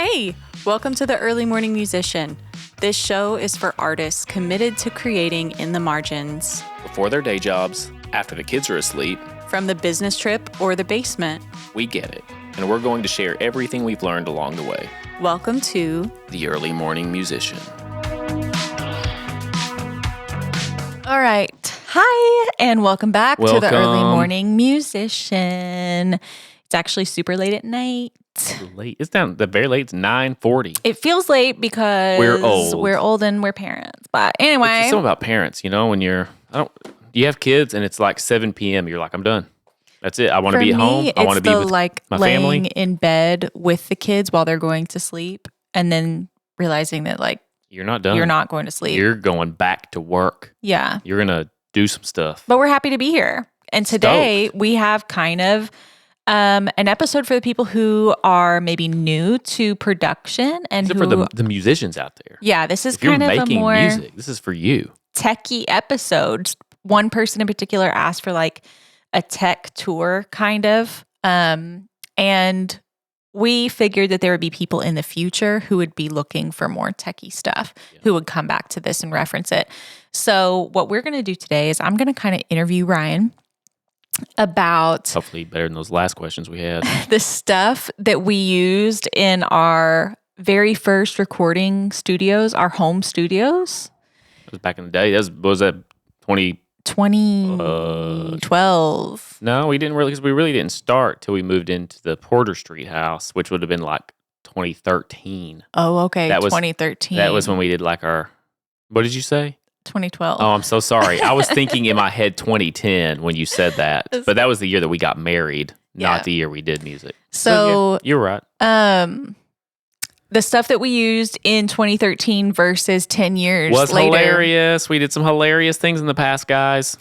Hey, welcome to the Early Morning Musician. This show is for artists committed to creating in the margins. Before their day jobs, after the kids are asleep. From the business trip or the basement. We get it, and we're going to share everything we've learned along the way. Welcome to The Early Morning Musician. All right. Hi, and welcome back to the Early Welcome. Morning Musician. It's actually super late at night. Late. It's down the very late. It's 9:40. It feels late because We're old. We're old and we're parents. But anyway, It's something about parents, when you have kids and it's like 7 p.m. You're like, I'm done. That's it. I want to for be at me, home. I want to it's be the with like my laying family. in bed with the kids while they're going to sleep, and then realizing that like You're not done. you're not going to sleep. You're going back to work. Yeah. You're gonna do some stuff. But we're happy to be here. And today we have kind of an episode for the people who are maybe new to production and Except who, for the musicians out there. yeah, this is If you're kind of a making more music, this is for you. techie episode. One person in particular asked for like a tech tour kind of. And we figured that there would be people in the future who would be looking for more techie stuff, who would come back to this and reference it. So what we're going to do today is I'm going to kind of interview Ryan about Hopefully better than those last questions we had. the stuff that we used in our very first recording studios, our home studios, It was back in the day. What was that 20? 2012. No, we didn't really, because we really didn't start till we moved into the Porter Street house, which would have been like 2013. Oh, okay. That was- 2013. That was when we did like our, what did you say? 2012. Oh, I'm so sorry. I was thinking in my head 2010 when you said that, but that was the year that we got married, Yeah. not the year we did music. So, yeah, you're right. the stuff that we used in 2013 versus 10 years Was later. hilarious. We did some hilarious things in the past, guys.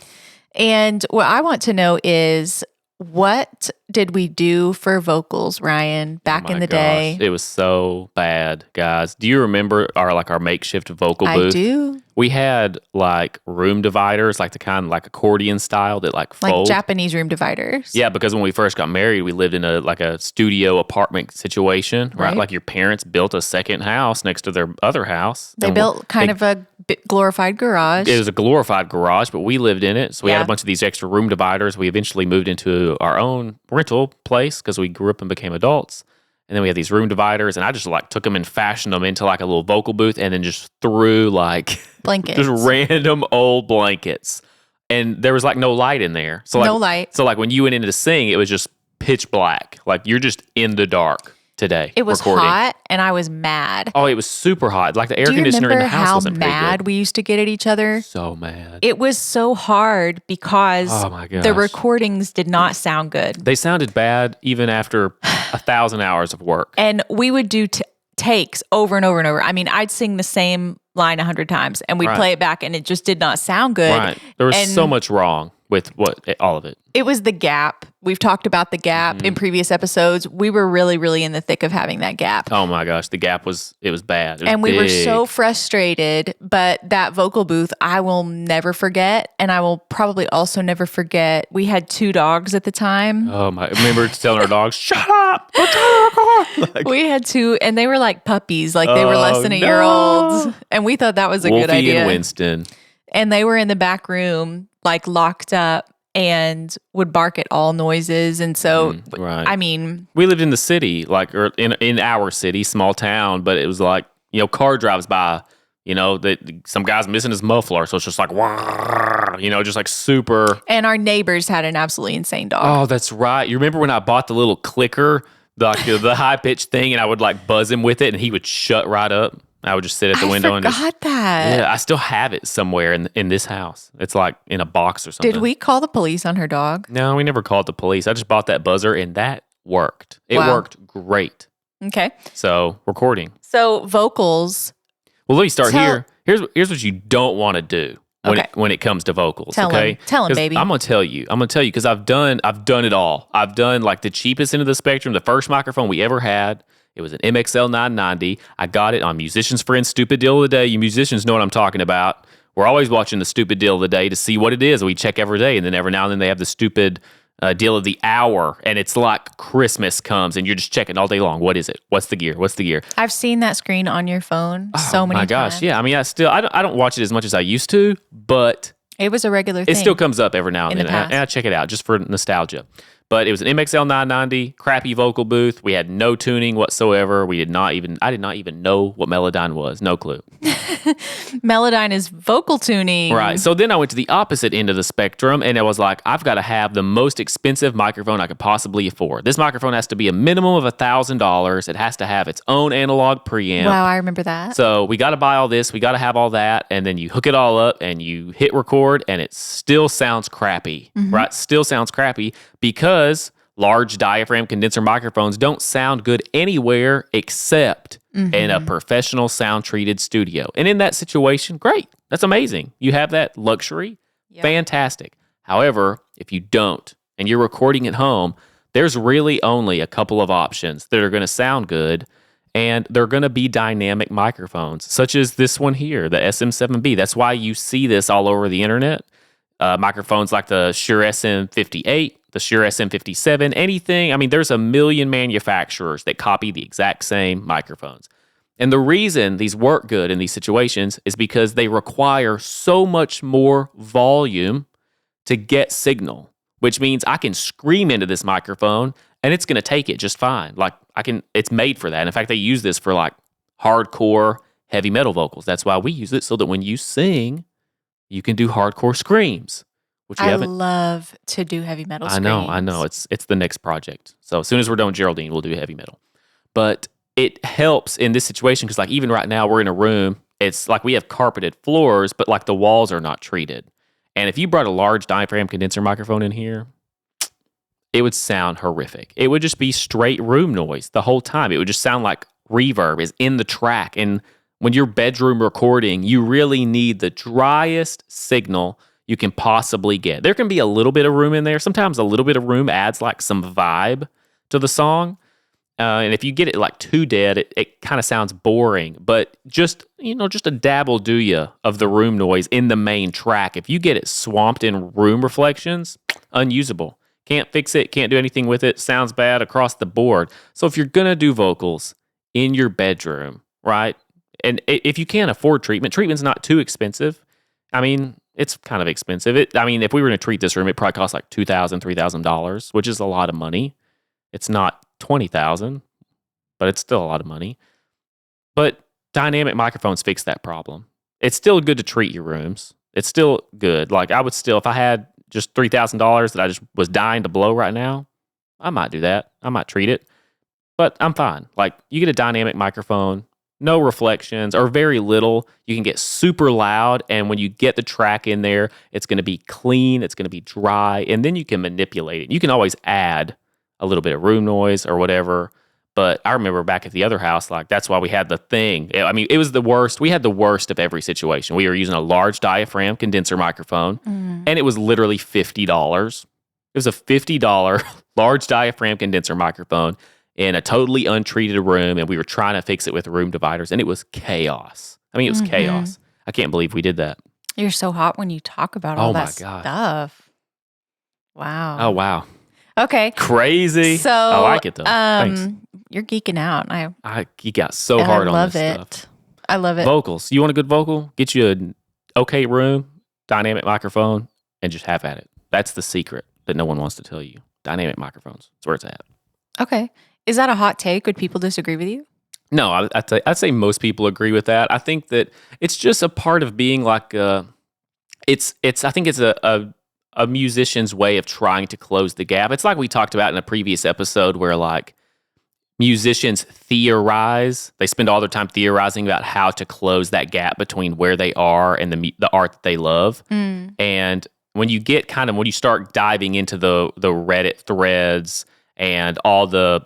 And what I want to know is, what did we do for vocals, Ryan, back Oh in my the day? gosh, it was so bad, guys. Do you remember our makeshift vocal I booth? do. We had like room dividers, like the kind like accordion style that like Like fold. Japanese room dividers. Yeah, because when we first got married, we lived in a studio apartment situation, right? Right. Like your parents built a second house next to their other house. They And built kind of a glorified garage. It was a glorified garage, but we lived in it. So we had Yeah. a bunch of these extra room dividers. We eventually moved into our own rental place because we grew up and became adults. And then we had these room dividers, and I just like took them and fashioned them into like a little vocal booth, and then just threw like Blankets. just random old blankets. And there was like no light in there. So like, No light. So like when you went in to sing, it was just pitch black. Like you're just in the dark today. It was recording. hot, and I was mad. Oh, it was super hot. Like the air Do you conditioner in remember the house how wasn't very mad good. we used to get at each other? So mad. It was so hard because Oh my the gosh. recordings did not sound good. They sounded bad even after 1,000 hours of work. And we would do takes over and over and over. I mean, I'd sing the same line 100 times and we'd Right. play it back and it just did not sound good. Right. There was And so much wrong with all of it. It was the gap. We've talked about the gap Mm-hmm. in previous episodes. We were really, really in the thick of having that gap. Oh my gosh, the gap was bad. It was And we were big. so frustrated, but that vocal booth, I will never forget. And I will probably also never forget. We had 2 dogs at the time. Oh my! I remember telling our dogs, "Shut up!" Like, We had 2, and they were like puppies, like they were less Oh, than a year olds. no. And we thought that was a Wolfie good idea. and Winston. And they were in the back room, like locked up, and would bark at all noises. And so, right. I mean, We lived in the city, like or in our city, small town, but it was like car drives by. That some guy's missing his muffler, so it's just like, just like super. and our neighbors had an absolutely insane dog. Oh, that's right. You remember when I bought the little clicker, the high pitched thing, and I would like buzz him with it, and he would shut right up. I would just sit at the window and just. forgot that. Yeah, I still have it somewhere in this house. It's like in a box or something. Did we call the police on her dog? No, we never called the police. I just bought that buzzer, and that worked. It Wow. worked great. Okay. So recording. So vocals. Well, let me start Tell- here. Here's what you don't want to do when Okay. when it comes to vocals. Tell 'em. Okay, Tell 'em, 'Cause baby. I'm gonna tell you because I've done it all. I've done like the cheapest end of the spectrum. The first microphone we ever had. It was an MXL 990. I got it on Musician's Friend Stupid Deal of the Day. You musicians know what I'm talking about. We're always watching the Stupid Deal of the Day to see what it is. We check every day, and then every now and then they have the stupid deal of the hour, and it's like Christmas comes, and you're just checking all day long. What is it? What's the gear? What's the gear? I've seen that screen on your phone so many times. Oh my gosh, yeah. I mean, I don't watch it as much as I used to, but it was a regular thing. It still comes up every now and then, past. and I check it out just for nostalgia. But it was an MXL 990, crappy vocal booth. We had no tuning whatsoever. I did not even know what Melodyne was. No clue. Melodyne is vocal tuning. Right. So then I went to the opposite end of the spectrum, and I was like, I've got to have the most expensive microphone I could possibly afford. This microphone has to be a minimum of $1,000. It has to have its own analog preamp. Wow, I remember that. So we got to buy all this. We got to have all that. And then you hook it all up and you hit record, and it still sounds crappy, right? Still sounds crappy because large diaphragm condenser microphones don't sound good anywhere except in a professional sound treated studio. And in that situation, great. That's amazing. You have that luxury. Yep. Fantastic. However, if you don't and you're recording at home, there's really only a couple of options that are going to sound good, and they're going to be dynamic microphones, such as this one here, the SM7B. That's why you see this all over the internet. Microphones like the Shure SM58, the Shure SM57, anything. I mean, there's a million manufacturers that copy the exact same microphones. And the reason these work good in these situations is because they require so much more volume to get signal, which means I can scream into this microphone and it's going to take it just fine. It's made for that. And in fact, they use this for like hardcore heavy metal vocals. That's why we use it, so that when you sing, you can do hardcore screams, which I love to do heavy metal screams. I know. It's the next project. So as soon as we're done with Geraldine, we'll do heavy metal. But it helps in this situation because, like, even right now we're in a room. It's like we have carpeted floors, but like the walls are not treated. And if you brought a large diaphragm condenser microphone in here, it would sound horrific. It would just be straight room noise the whole time. It would just sound like reverb is in the track. And when you're bedroom recording, you really need the driest signal you can possibly get. There can be a little bit of room in there. Sometimes a little bit of room adds like some vibe to the song. And if you get it like too dead, it kind of sounds boring. But just a dabble do ya of the room noise in the main track. If you get it swamped in room reflections, unusable. Can't fix it, can't do anything with it. Sounds bad across the board. So if you're going to do vocals in your bedroom, right? And if you can't afford treatment's not too expensive. I mean, it's kind of expensive. If we were going to treat this room, it probably costs like $2,000, $3,000, which is a lot of money. It's not $20,000, but it's still a lot of money. But dynamic microphones fix that problem. It's still good to treat your rooms. It's still good. Like, I would still, if I had just $3,000 that I just was dying to blow right now, I might do that. I might treat it. But I'm fine. Like, you get a dynamic microphone, no reflections or very little. You can get super loud, and when you get the track in there, it's going to be clean, it's going to be dry, and then you can manipulate it. You can always add a little bit of room noise or whatever. But I remember back at the other house, like, that's why we had the thing. I mean, it was the worst. We had the worst of every situation. We were using a large diaphragm condenser microphone, and it was literally $50. It was a $50 large diaphragm condenser microphone in a totally untreated room, and we were trying to fix it with room dividers, and it was chaos. I mean, it was chaos. I can't believe we did that. You're so hot when you talk about all that stuff. Wow. Oh, wow. Okay. Crazy. So I like it, though. Thanks. You're geeking out. I geek out so hard on this stuff. I love it. Vocals. You want a good vocal? Get you an okay room, dynamic microphone, and just have at it. That's the secret that no one wants to tell you. Dynamic microphones. That's where it's at. Okay. Is that a hot take? Would people disagree with you? No, I'd say most people agree with that. I think that it's just a part of being like I think it's a musician's way of trying to close the gap. It's like we talked about in a previous episode where, like, musicians theorize. They spend all their time theorizing about how to close that gap between where they are and the art that they love. And when you start diving into the Reddit threads and all the,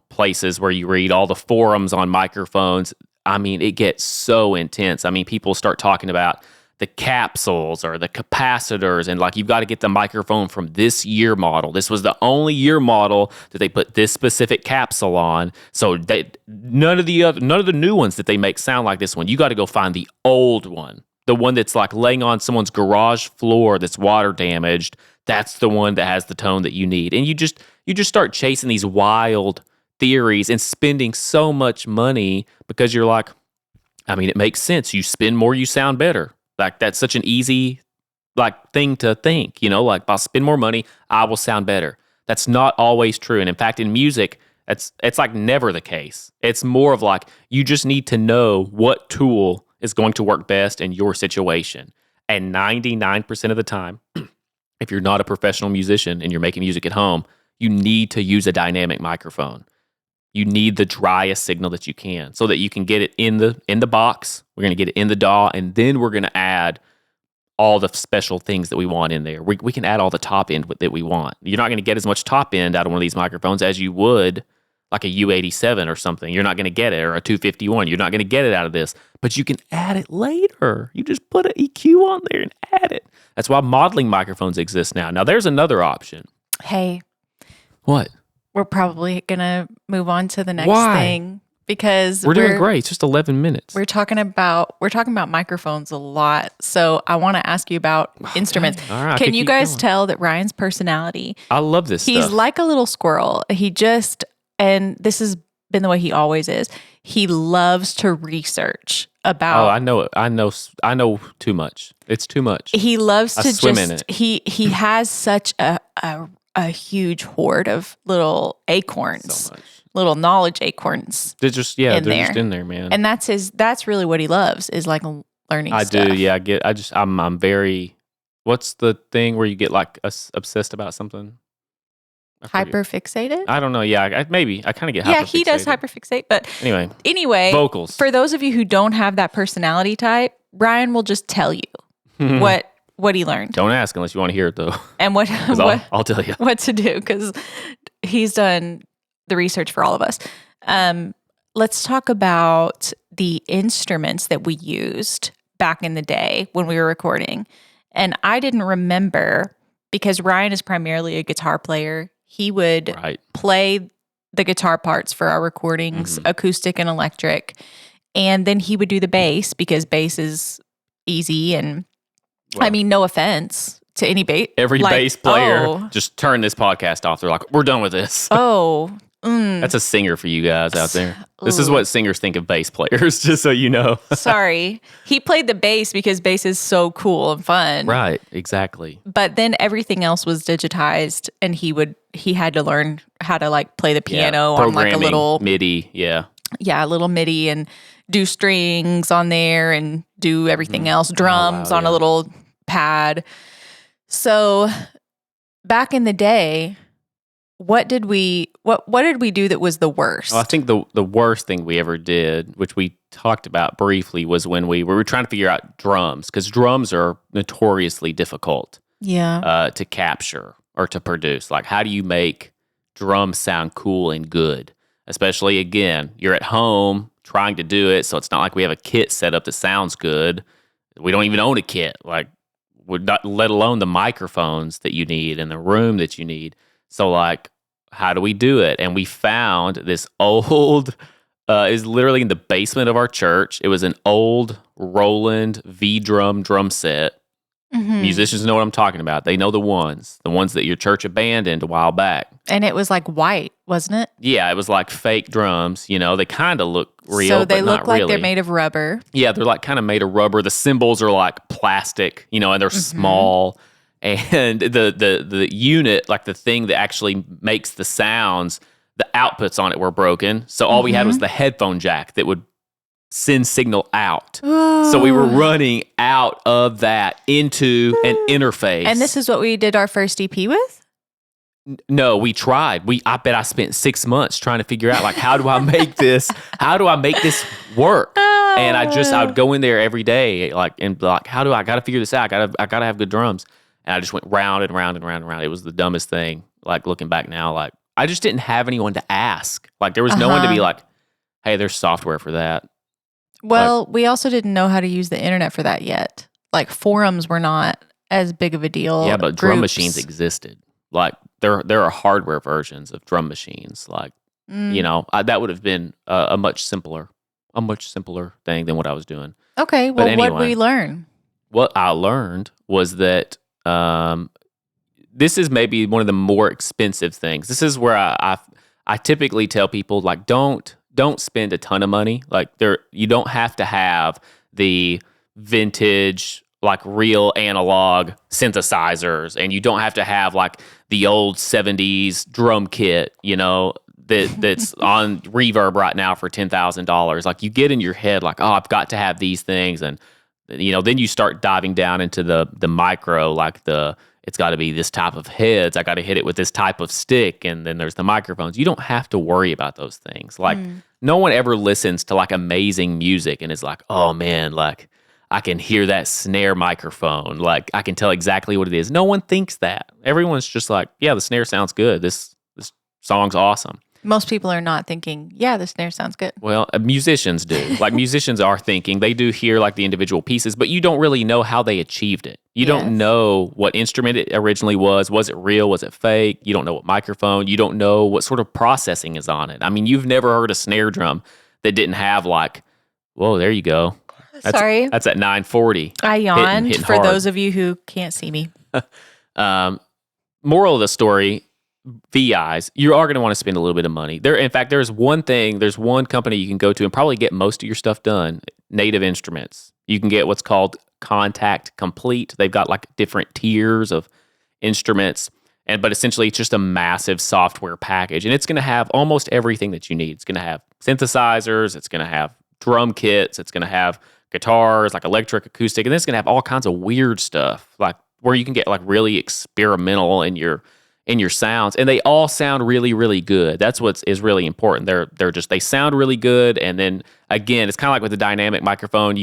places where you read all the forums on microphones, I mean, it gets so intense. I mean, people start talking about the capsules or the capacitors, and like, you've got to get the microphone from this year model. This was the only year model that they put this specific capsule on. So none of the new ones that they make sound like this one. You got to go find the old one, the one that's like laying on someone's garage floor that's water damaged that's the one that has the tone that you need. And you just start chasing these wild theories and spending so much money because you're like, I mean, it makes sense. You spend more, you sound better. Like that's such an easy thing to think, like if I spend more money, I will sound better. That's not always true. And in fact, in music, it's like never the case. It's more of like you just need to know what tool is going to work best in your situation. And 99% of the time, if you're not a professional musician and you're making music at home, you need to use a dynamic microphone. You need the driest signal that you can so that you can get it in the box. We're going to get it in the DAW, and then we're going to add all the special things that we want in there. We can add all the top end that we want. You're not going to get as much top end out of one of these microphones as you would like a U87 or something. You're not going to get it, or a 251. You're not going to get it out of this, but you can add it later. You just put an EQ on there and add it. That's why modeling microphones exist now. Now, there's another option. Hey. What? We're probably going to move on to the next Why? thing because we're doing great. It's just 11 minutes. We're talking about microphones a lot. So I want to ask you about instruments. All right, can you guys tell that Ryan's personality? I love this He's stuff. like a little squirrel. And this has been the way he always is. He loves to research about. Oh, I know it. I know too much. It's too much. He loves to swim in it. He has such a huge hoard of little acorns, So much. little knowledge acorns. They're just they're just in there, man. And that's really what he loves is like learning I stuff. do, yeah. I'm very. What's the thing where you get like obsessed about something? Hyperfixated? I don't know. Yeah, I kind of get hyperfixated. Yeah, he does hyperfixate. But anyway, vocals. For those of you who don't have that personality type, Ryan will just tell you what he learned. Don't ask unless you want to hear it though. And I'll tell you what to do because he's done the research for all of us. Let's talk about the instruments that we used back in the day when we were recording. And I didn't remember because Ryan is primarily a guitar player. He would play the guitar parts for our recordings, acoustic and electric. And then he would do the bass because bass is easy. And I mean, no offense to any bass. Every bass player, just turn this podcast off. They're like, we're done with this. That's a singer for you guys out there. This is what singers think of bass players, just so you know. Sorry. He played the bass because bass is so cool and fun. Right, exactly. But then everything else was digitized and he had to learn how to like play the piano on like a little MIDI, a little MIDI and do strings on there and do everything else, drums on a little pad. So back in the day, what did we do that was the worst? Well, I think the worst thing we ever did, which we talked about briefly, was when we were trying to figure out drums, because drums are notoriously difficult to capture or to produce. Like, how do you make drums sound cool and good? Especially, again, you're at home trying to do it, so it's not like we have a kit set up that sounds good. We don't even own a kit, like, we're not, let alone the microphones that you need and the room that you need. So, like, how do we do it? And we found this old, is literally in the basement of our church. It was an old Roland V-drum drum set. Musicians know what I'm talking about. They know the ones that your church abandoned a while back. And it was like white, wasn't it? Yeah, it was like fake drums. They kind of look real, so they but look not like really. They're made of rubber. Yeah, they're like kind of made of rubber. The cymbals are like plastic, and they're small. And the unit, like the thing that actually makes the sounds, the outputs on it were broken. So all we had was the headphone jack that would send signal out. So we were running out of that into an interface. And this is what we did our first EP with? No, we tried. I bet I spent 6 months trying to figure out, like, how do I make this work? And I would go in there every day, like, and like, I got to figure this out. I got to have good drums. And I just went round and round and round and round. It was the dumbest thing. Like, looking back now, like, I just didn't have anyone to ask. Like, there was no one to be like, hey, there's software for that. Well, we also didn't know how to use the internet for that yet. Like, forums were not as big of a deal. Yeah, but drum machines existed. Like, there are hardware versions of drum machines. Like, that would have been a much simpler thing than what I was doing. Okay, well, what did we learn? What I learned was that this is maybe one of the more expensive things. This is where I typically tell people, like, don't spend a ton of money. Like, you don't have to have the vintage, like, real analog synthesizers, and you don't have to have like the old 70s drum kit, that's on Reverb right now for $10,000. Like, you get in your head like, oh, I've got to have these things, and then you start diving down into the micro, like it's got to be this type of heads. I got to hit it with this type of stick, and then there's the microphones. You don't have to worry about those things. Like, no one ever listens to like amazing music and is like, oh man, like I can hear that snare microphone. Like, I can tell exactly what it is. No one thinks that. Everyone's just like, yeah, the snare sounds good. This song's awesome. Most people are not thinking, yeah, the snare sounds good. Well, musicians do. Like, musicians are thinking. They do hear like the individual pieces, but you don't really know how they achieved it. You don't know what instrument it originally was. Was it real? Was it fake? You don't know what microphone. You don't know what sort of processing is on it. I mean, you've never heard a snare drum that didn't have like, whoa, there you go. Sorry. That's at 940. I yawned hitting for hard. those of you who can't see me. Moral of the story, VIs, you are going to want to spend a little bit of money. In fact, there's one company you can go to and probably get most of your stuff done, Native Instruments. You can get what's called Contact Complete. They've got like different tiers of instruments, but essentially it's just a massive software package, and it's going to have almost everything that you need. It's going to have synthesizers, it's going to have drum kits, it's going to have guitars, like electric, acoustic, and then it's going to have all kinds of weird stuff, like where you can get like really experimental in your sounds, and they all sound really, really good. That's what is really important. They sound really good, and then again, it's kind of like with the dynamic microphone.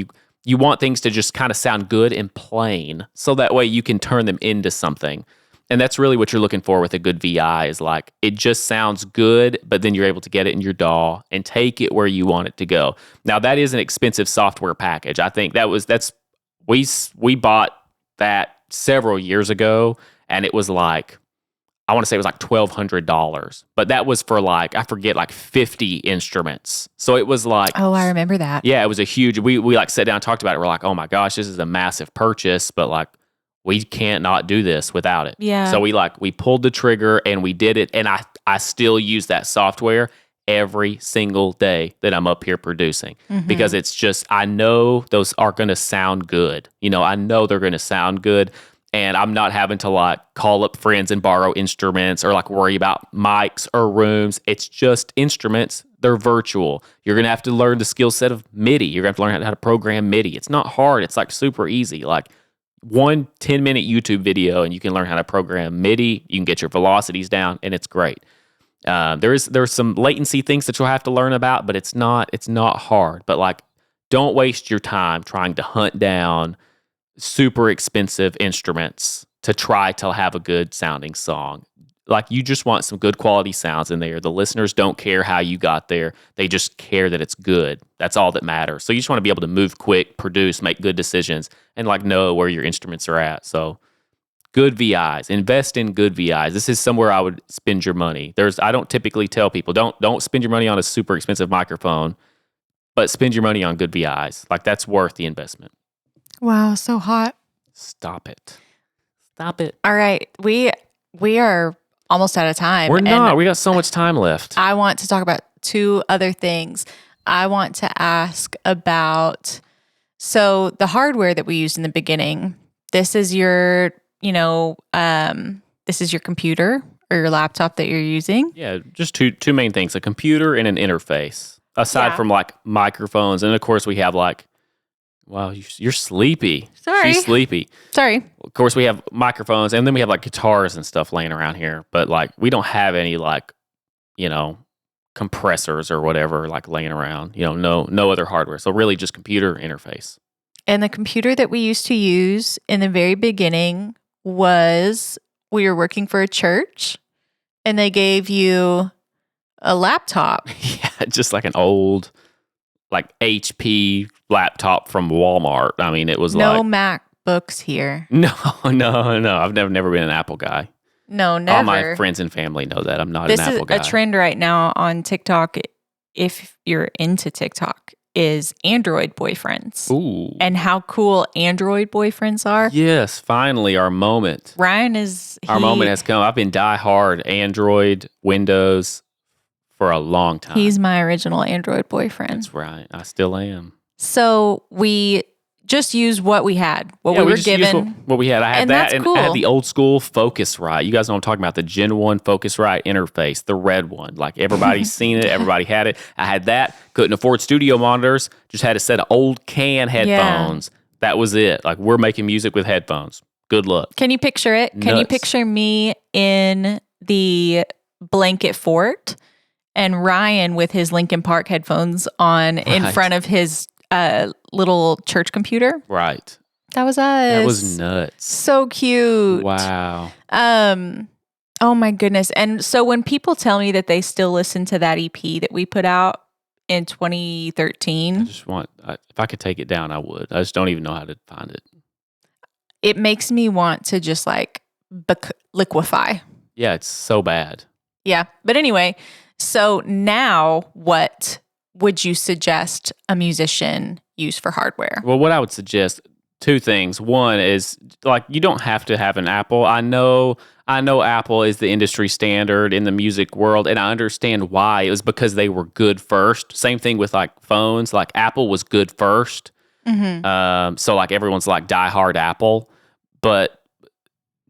You want things to just kind of sound good and plain, so that way you can turn them into something. And that's really what you're looking for with a good VI, is like it just sounds good, but then you're able to get it in your DAW and take it where you want it to go. Now, that is an expensive software package. I think we bought that several years ago, and it was like, I want to say it was like $1,200, but that was for like, I forget, like 50 instruments. So it was like, oh, I remember that. Yeah, it was a huge, we like sat down and talked about it. We're like, oh my gosh, this is a massive purchase, but like, we can't not do this without it. Yeah. So we pulled the trigger and we did it. And I still use that software every single day that I'm up here producing, because it's just, I know those are going to sound good. I know they're going to sound good. And I'm not having to like call up friends and borrow instruments or like worry about mics or rooms. It's just instruments. They're virtual. You're going to have to learn the skill set of MIDI. You're going to have to learn how to program MIDI. It's not hard. It's like super easy. Like one 10-minute YouTube video and you can learn how to program MIDI. You can get your velocities down, and it's great. There's some latency things that you'll have to learn about, but it's not hard. But like, don't waste your time trying to hunt down super expensive instruments to try to have a good sounding song. Like, you just want some good quality sounds in there. The listeners don't care how you got there. They just care that it's good. That's all that matters. So you just want to be able to move quick, produce, make good decisions, and like know where your instruments are at. So good VIs, invest in good VIs. This is somewhere I would spend your money. I don't typically tell people, don't spend your money on a super expensive microphone, but spend your money on good VIs. Like, that's worth the investment. Wow, so hot. Stop it. All right. We are almost out of time. We're not. We got so much time left. I want to talk about two other things. I want to ask about, so the hardware that we used in the beginning, this is your, this is your computer or your laptop that you're using. Yeah, just two main things, a computer and an interface, aside from like microphones. And of course we have like, wow, you're sleepy. Sorry. She's sleepy. Sorry. Of course, we have microphones, and then we have like guitars and stuff laying around here. But like, we don't have any like, compressors or whatever like laying around. No other hardware. So really, just computer interface. And the computer that we used to use in the very beginning was, we were working for a church, and they gave you a laptop. Yeah, just like an old, like HP laptop from Walmart. I mean, it was no like MacBooks here. No. I've never been an Apple guy. No, never. All my friends and family know that I'm not an Apple guy. This is a trend right now on TikTok. If you're into TikTok, is Android boyfriends Ooh. and how cool Android boyfriends are. Yes, finally, our moment. Ryan is Our moment has come. I've been die hard Android, Windows for a long time. He's my original Android boyfriend. That's right. I still am. So we just used what we had, what we were just used given. what we had. I had And that, that's and cool. I had the old school Focusrite. You guys know what I'm talking about, the Gen 1 Focusrite interface, the red one. Like everybody's seen it, everybody had it. I had that, couldn't afford studio monitors, just had a set of old can headphones. That was it. Like we're making music with headphones. Good luck. Can you picture it? Can you Nuts. picture me in the blanket fort and Ryan with his Linkin Park headphones on in Right. front of his little church computer? Right. That was us. That was nuts. So cute. Wow. Oh my goodness. And so when people tell me that they still listen to that EP that we put out in I 2013, just want, if I could take it down, I would. I just don't even know how to find it. it makes me want to just like liquefy. Yeah, it's so bad. Yeah. But anyway, so now what would you suggest a musician use for hardware? Well, what I would suggest, two things. One is like you don't have to have an Apple. I know Apple is the industry standard in the music world, and I understand why. It was because they were good first. Same thing with like phones. Like Apple was good first. So like everyone's like diehard Apple, but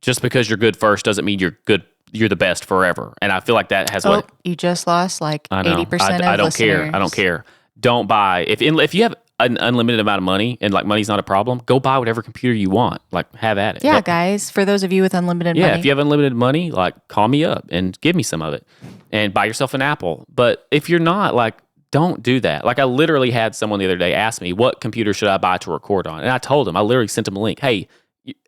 just because you're good first doesn't mean you're good. You're the best forever. And I feel like that has what You just lost like I know. 80% of I don't listeners. care. I don't care. Don't buy if you have an unlimited amount of money and like money's not a problem, go buy whatever computer you want. Like have at it. Yeah, Don't- guys, for those of you with unlimited Yeah, money. if you have unlimited money, like call me up and give me some of it and buy yourself an Apple. But if you're not, like, don't do that. Like I literally had someone the other day ask me, what computer should I buy to record on? And I told them, I literally sent them a link. Hey,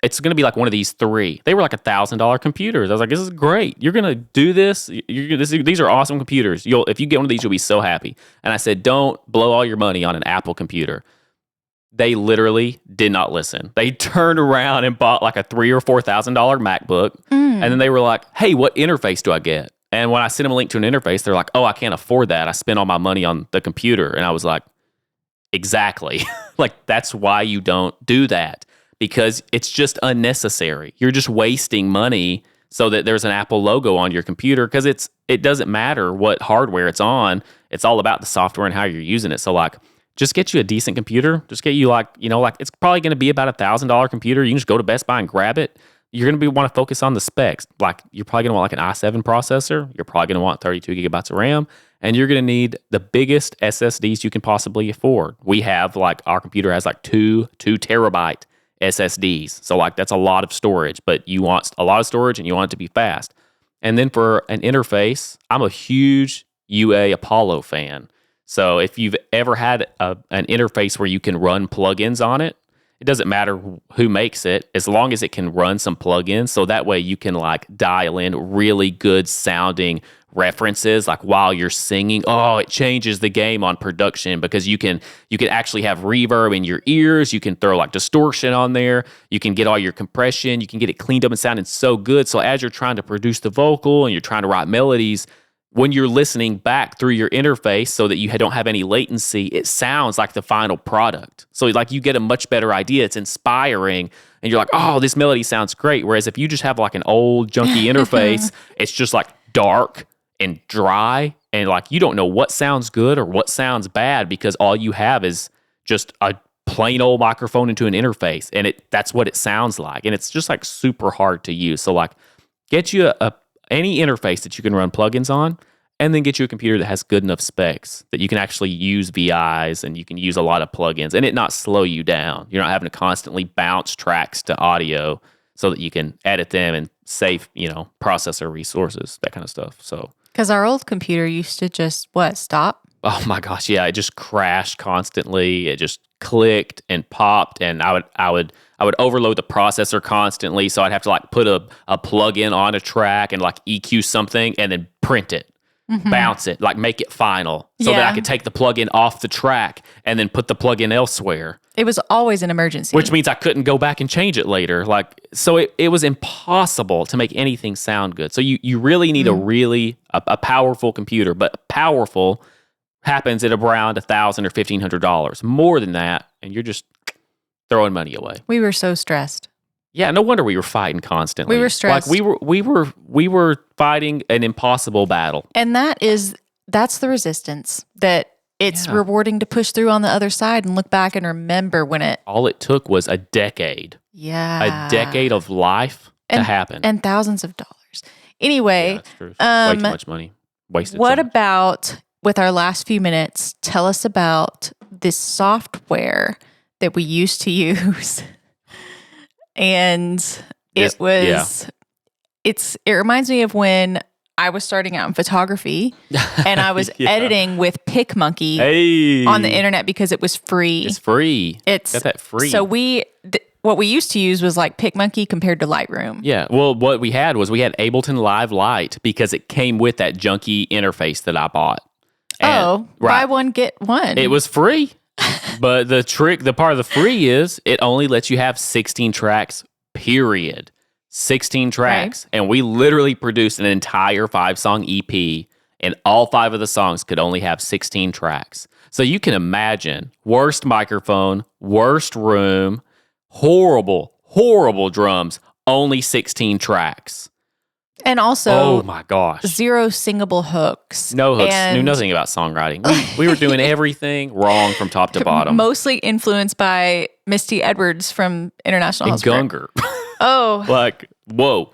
it's going to be like one of these three. They were like $1,000 computers. I was like, this is great. You're going to do this. These are awesome computers. If you get one of these, you'll be so happy. And I said, don't blow all your money on an Apple computer. They literally did not listen. They turned around and bought like a $3,000 or $4,000 MacBook. And then they were like, hey, what interface do I get? And when I sent them a link to an interface, they're like, oh, I can't afford that. I spent all my money on the computer. And I was like, exactly. Like, that's why you don't do that, because it's just unnecessary. You're just wasting money so that there's an Apple logo on your computer, because it doesn't matter what hardware it's on. It's all about the software and how you're using it. So like, just get you a decent computer. Just get you like it's probably going to be about $1,000 computer. You can just go to Best Buy and grab it. You're going to want to focus on the specs. Like you're probably going to want like an i7 processor. You're probably going to want 32 gigabytes of RAM, and you're going to need the biggest SSDs you can possibly afford. We have like our computer has like two terabyte SSDs. So like that's a lot of storage, but you want a lot of storage and you want it to be fast. And then for an interface, I'm a huge UA Apollo fan. So if you've ever had an interface where you can run plugins on it, it doesn't matter who makes it, as long as it can run some plugins. So that way you can like dial in really good sounding references, like while you're singing. Oh, it changes the game on production, because you can actually have reverb in your ears. You can throw like distortion on there. You can get all your compression. You can get it cleaned up and sounding so good. So as you're trying to produce the vocal and you're trying to write melodies, when you're listening back through your interface so that you don't have any latency, it sounds like the final product. So like you get a much better idea. It's inspiring. And you're like, oh, this melody sounds great. Whereas if you just have like an old junky interface, it's just like dark and dry. And like you don't know what sounds good or what sounds bad, because all you have is just a plain old microphone into an interface. And that's what it sounds like. And it's just like super hard to use. So like get you any interface that you can run plugins on, and then get you a computer that has good enough specs that you can actually use VIs and you can use a lot of plugins and it not slow you down. You're not having to constantly bounce tracks to audio so that you can edit them and save, processor resources, that kind of stuff. So, because our old computer used to just stop. Oh my gosh, yeah, it just crashed constantly. It just clicked and popped, and I would overload the processor constantly, so I'd have to like put a plug-in on a track and like EQ something and then print it, bounce it, like make it final, so that I could take the plug-in off the track and then put the plug-in elsewhere. It was always an emergency. Which means I couldn't go back and change it later. Like, so it was impossible to make anything sound good. So you really need a powerful computer, but powerful happens at around $1,000 or $1,500. More than that, and you're just throwing money away. We were so stressed. Yeah, no wonder we were fighting constantly. We were stressed. Like we were fighting an impossible battle. And that's the resistance, that it's rewarding to push through on the other side and look back and remember when it. All it took was a decade. Yeah. A decade of life to happen. And thousands of dollars. Anyway. Yeah, that's true. Way too much money. Wasted. What about, with our last few minutes, tell us about this software that we used to use. And it reminds me of when I was starting out in photography and I was editing with PicMonkey on the internet because it was free. It's free. Got that free. So what we used to use was like PicMonkey compared to Lightroom. Yeah. Well, what we had was Ableton Live Lite because it came with that junky interface that I bought. And, buy one, get one. It was free. But the part of the free is it only lets you have 16 tracks, period. 16 tracks. Right. And we literally produced an entire 5-song EP, and all 5 of the songs could only have 16 tracks. So you can imagine, worst microphone, worst room, horrible, horrible drums, only 16 tracks. And also, oh my gosh, 0 singable hooks. No hooks. Knew nothing about songwriting. We were doing everything wrong from top to bottom. Mostly influenced by Misty Edwards from International House. Gungor. Oh. Like, whoa.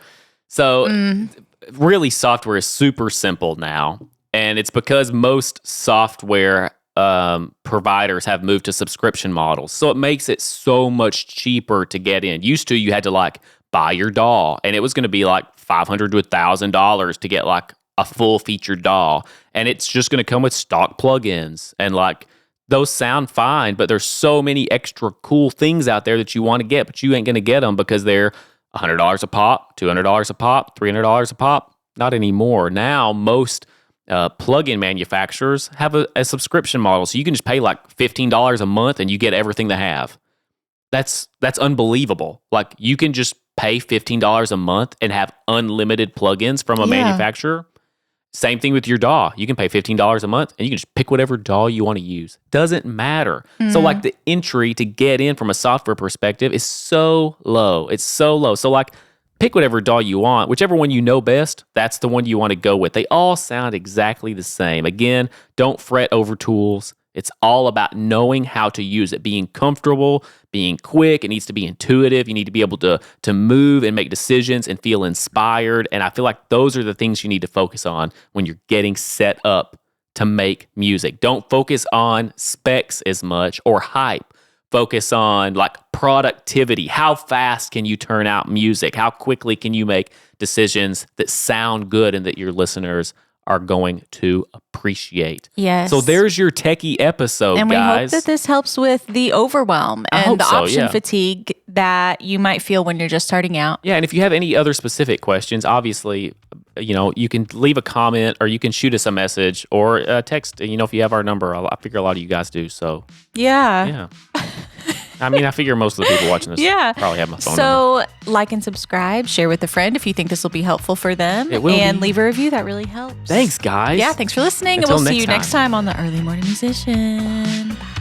So really software is super simple now. And it's because most software providers have moved to subscription models. So it makes it so much cheaper to get in. Used to, you had to like buy your DAW, and it was going to be like $500 to $1,000 to get like a full featured DAW. And it's just going to come with stock plugins, and like those sound fine, but there's so many extra cool things out there that you want to get, but you ain't going to get them because they're $100 a pop, $200 a pop, $300 a pop. Not anymore. Now most plugin manufacturers have a subscription model, so you can just pay like $15 a month and you get everything they have. That's unbelievable. Like, you can just pay $15 a month and have unlimited plugins from a manufacturer. Same thing with your DAW. You can pay $15 a month and you can just pick whatever DAW you want to use. Doesn't matter. So like the entry to get in from a software perspective is so low. It's so low. So like, pick whatever DAW you want. Whichever one you know best, that's the one you want to go with. They all sound exactly the same. Again, don't fret over tools. It's all about knowing how to use it, being comfortable, being quick. It needs to be intuitive. You need to be able to move and make decisions and feel inspired. And I feel like those are the things you need to focus on when you're getting set up to make music. Don't focus on specs as much or hype. Focus on like productivity. How fast can you turn out music? How quickly can you make decisions that sound good and that your listeners are going to appreciate? Yes. So there's your techie episode, and guys. And we hope that this helps with the overwhelm and the option fatigue that you might feel when you're just starting out. Yeah, and if you have any other specific questions, obviously, you can leave a comment or you can shoot us a message or a text. If you have our number, I figure a lot of you guys do. So yeah. I mean, I figure most of the people watching this probably have my phone number. So like and subscribe, share with a friend if you think this will be helpful for them, and leave a review. That really helps. Thanks, guys. Yeah, thanks for listening. Until and we'll see you next next time on the Early Morning Musician. Bye.